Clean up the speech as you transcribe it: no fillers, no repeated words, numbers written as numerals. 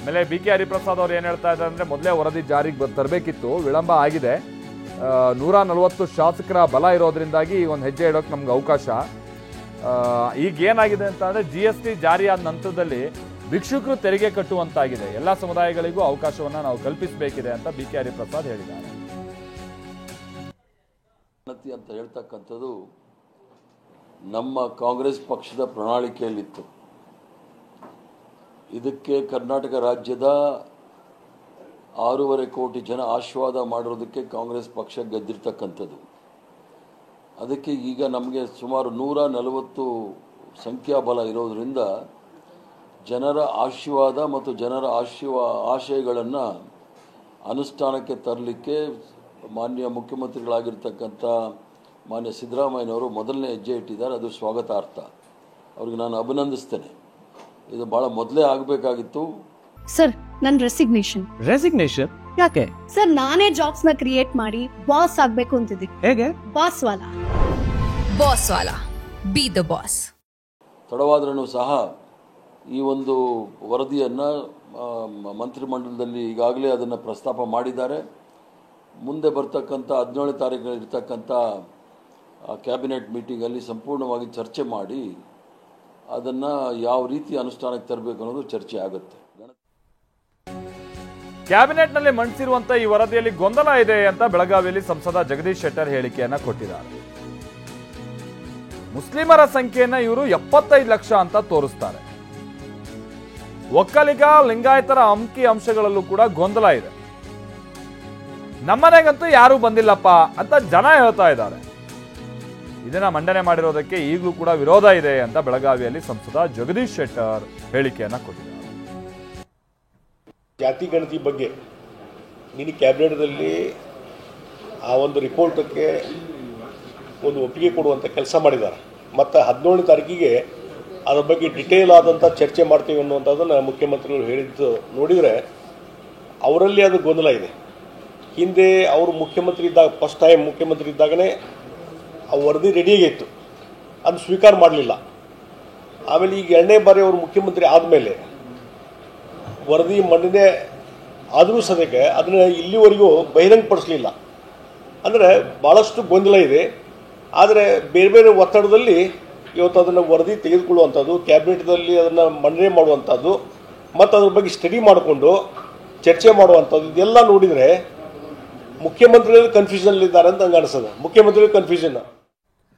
ಆಮೇಲೆ B K Hariprasad ಅವರು ಏನು ಹೇಳ್ತಾ ಇದ್ದಾರೆ ಅಂದರೆ ಮೊದಲೇ ವರದಿ ಜಾರಿಗೆ ತರಬೇಕಿತ್ತು, ವಿಳಂಬ ಆಗಿದೆ. 140 ಶಾಸಕರ ಬಲ ಇರೋದ್ರಿಂದಾಗಿ ಒಂದು ಹೆಜ್ಜೆ ಇಡೋಕೆ ನಮ್ಗೆ ಅವಕಾಶ. ಈಗ ಏನಾಗಿದೆ ಅಂತ ಅಂದರೆ GST ಜಾರಿಯಾದ ನಂತರದಲ್ಲಿ ಭಿಕ್ಷುಕರು ತೆರಿಗೆ ಕಟ್ಟುವಂತಾಗಿದೆ. ಎಲ್ಲ ಸಮುದಾಯಗಳಿಗೂ ಅವಕಾಶವನ್ನು ನಾವು ಕಲ್ಪಿಸಬೇಕಿದೆ ಅಂತ ಬಿ ಕೆ ಹರಿಪ್ರಸಾದ್ ಹೇಳಿದ್ದಾರೆ. ಅಂತ ಹೇಳ್ತಕ್ಕಂಥದ್ದು ನಮ್ಮ ಕಾಂಗ್ರೆಸ್ ಪಕ್ಷದ ಪ್ರಣಾಳಿಕೆಯಲ್ಲಿತ್ತು. ಇದಕ್ಕೆ ಕರ್ನಾಟಕ ರಾಜ್ಯದ 6.5 ಕೋಟಿ ಜನ ಆಶೀರ್ವಾದ ಮಾಡಿರೋದಕ್ಕೆ ಕಾಂಗ್ರೆಸ್ ಪಕ್ಷ ಗೆದ್ದಿರ್ತಕ್ಕಂಥದ್ದು. ಅದಕ್ಕೆ ಈಗ ನಮಗೆ ಸುಮಾರು 140 ಸಂಖ್ಯಾಬಲ ಇರೋದರಿಂದ ಜನರ ಆಶೀರ್ವಾದ ಮತ್ತು ಜನರ ಆಶಯಗಳನ್ನು ಅನುಷ್ಠಾನಕ್ಕೆ ತರಲಿಕ್ಕೆ ಮಾನ್ಯ ಮುಖ್ಯಮಂತ್ರಿಗಳಾಗಿರ್ತಕ್ಕಂಥ ಮಾನ್ಯ ಸಿದ್ದರಾಮಯ್ಯನವರು ಮೊದಲನೇ ಹೆಜ್ಜೆ ಇಟ್ಟಿದ್ದಾರೆ. ಅದು ಸ್ವಾಗತಾರ್ಥ. ಅವ್ರಿಗೆ ನಾನು ಅಭಿನಂದಿಸ್ತೇನೆ. ಇದು ಭಾಳ ಮೊದಲೇ ಆಗಬೇಕಾಗಿತ್ತು. ಸರ್, ನನ್ನ ರೆಸಿಗ್ನೇಷನ್ ಯಾಕೆ ಸರ್? ನಾನೇ ಜಾಬ್ಸ್ ನ ಕ್ರಿಯೇಟ್ ಮಾಡಿ ಬಾಸ್ ಆಗ್ಬೇಕು ಅಂತಿದ್ದೀನಿ. ಹೇಗೆ? ಬಾಸ್ ವಾಲಾ ಬಿ ದ ಬಾಸ್. ತಡವಾದ್ರೂ ಸಹ ಈ ಒಂದು ವರದಿಯನ್ನು ಮಂತ್ರಿಮಂಡಲದಲ್ಲಿ ಈಗಾಗಲೇ ಅದನ್ನು ಪ್ರಸ್ತಾಪ ಮಾಡಿದ್ದಾರೆ. ಮುಂದೆ ಬರ್ತಕ್ಕಂಥ 17ನೇ ತಾರೀಕು ಇರ್ತಕ್ಕಂಥ ಕ್ಯಾಬಿನೆಟ್ ಮೀಟಿಂಗಲ್ಲಿ ಸಂಪೂರ್ಣವಾಗಿ ಚರ್ಚೆ ಮಾಡಿ ಅದನ್ನು ಯಾವ ರೀತಿ ಅನುಷ್ಠಾನಕ್ಕೆ ತರಬೇಕು ಅನ್ನೋದು ಚರ್ಚೆ ಆಗುತ್ತೆ. ಕ್ಯಾಬಿನೆಟ್ನಲ್ಲಿ ಮಂಡಿಸಿರುವಂಥ ಈ ವರದಿಯಲ್ಲಿ ಗೊಂದಲ ಇದೆ ಅಂತ ಬೆಳಗಾವಿಯಲ್ಲಿ ಸಂಸದ ಜಗದೀಶ್ ಶೆಟ್ಟರ್ ಹೇಳಿಕೆಯನ್ನ ಕೊಟ್ಟಿದ್ದಾರೆ. ಮುಸ್ಲಿಮರ ಸಂಖ್ಯೆಯನ್ನ ಇವರು 75 ಲಕ್ಷ ಅಂತ ತೋರಿಸ್ತಾರೆ. ಒಕ್ಕಲಿಗ ಲಿಂಗಾಯತರ ಅಂಶಗಳಲ್ಲೂ ಕೂಡ ಗೊಂದಲ ಇದೆ. ನಮ್ಮನೆಗಂತೂ ಯಾರೂ ಬಂದಿಲ್ಲಪ್ಪ ಅಂತ ಜನ ಹೇಳ್ತಾ ಇದ್ದಾರೆ. ಇದನ್ನ ಮಂಡನೆ ಮಾಡಿರೋದಕ್ಕೆ ಈಗಲೂ ಕೂಡ ವಿರೋಧ ಇದೆ ಅಂತ ಬೆಳಗಾವಿಯಲ್ಲಿ ಸಂಸದ ಜಗದೀಶ್ ಶೆಟ್ಟರ್ ಹೇಳಿಕೆಯನ್ನ ಕೊಟ್ಟಿದ್ದಾರೆ. ಜಾತಿ ಗಣತಿ ಬಗ್ಗೆ ನಿನ್ನೆ ಕ್ಯಾಬಿನೆಟ್ದಲ್ಲಿ ಆ ಒಂದು ರಿಪೋರ್ಟಕ್ಕೆ ಒಂದು ಒಪ್ಪಿಗೆ ಕೊಡುವಂಥ ಕೆಲಸ ಮಾಡಿದ್ದಾರೆ. ಮತ್ತು 17ನೇ ತಾರೀಕಿಗೆ ಅದರ ಬಗ್ಗೆ ಡಿಟೇಲ್ ಆದಂಥ ಚರ್ಚೆ ಮಾಡ್ತೀವಿ ಅನ್ನುವಂಥದ್ದನ್ನು ಮುಖ್ಯಮಂತ್ರಿಗಳು ಹೇಳಿದ್ದು ನೋಡಿದರೆ ಅವರಲ್ಲಿ ಅದು ಗೊಂದಲ ಇದೆ. ಹಿಂದೆ ಅವರು ಮುಖ್ಯಮಂತ್ರಿ ಇದ್ದಾಗ, ಫಸ್ಟ್ ಟೈಮ್ ಮುಖ್ಯಮಂತ್ರಿ ಇದ್ದಾಗಲೇ ಆ ವರದಿ ರೆಡಿಯಾಗಿತ್ತು, ಅದು ಸ್ವೀಕಾರ ಮಾಡಲಿಲ್ಲ. ಆಮೇಲೆ ಈಗ 2ನೇ ಬಾರಿ ಅವರು ಮುಖ್ಯಮಂತ್ರಿ ಆದಮೇಲೆ ವರದಿ ಮಂಡನೆ ಆದರೂ ಸದ್ಯಕ್ಕೆ ಅದನ್ನು ಇಲ್ಲಿವರೆಗೂ ಬಹಿರಂಗಪಡಿಸಲಿಲ್ಲ. ಅಂದರೆ ಭಾಳಷ್ಟು ಗೊಂದಲ ಇದೆ. ಆದರೆ ಬೇರೆ ಬೇರೆ ಒತ್ತಡದಲ್ಲಿ ಇವತ್ತು ಅದನ್ನು ವರದಿ ತೆಗೆದುಕೊಳ್ಳುವಂಥದ್ದು, ಕ್ಯಾಬಿನೆಟ್ದಲ್ಲಿ ಅದನ್ನು ಮಂಡನೆ ಮಾಡುವಂಥದ್ದು ಮತ್ತು ಅದ್ರ ಬಗ್ಗೆ ಸ್ಟಡಿ ಮಾಡಿಕೊಂಡು ಚರ್ಚೆ ಮಾಡುವಂಥದ್ದು, ಇದೆಲ್ಲ ನೋಡಿದರೆ ಮುಖ್ಯಮಂತ್ರಿಗಳು ಕನ್ಫ್ಯೂಷನಲ್ಲಿದ್ದಾರೆ ಅಂತ ನಂಗೆ ಅನಿಸ್ತದೆ. ಮುಖ್ಯಮಂತ್ರಿಗಳು ಕನ್ಫ್ಯೂಷನ್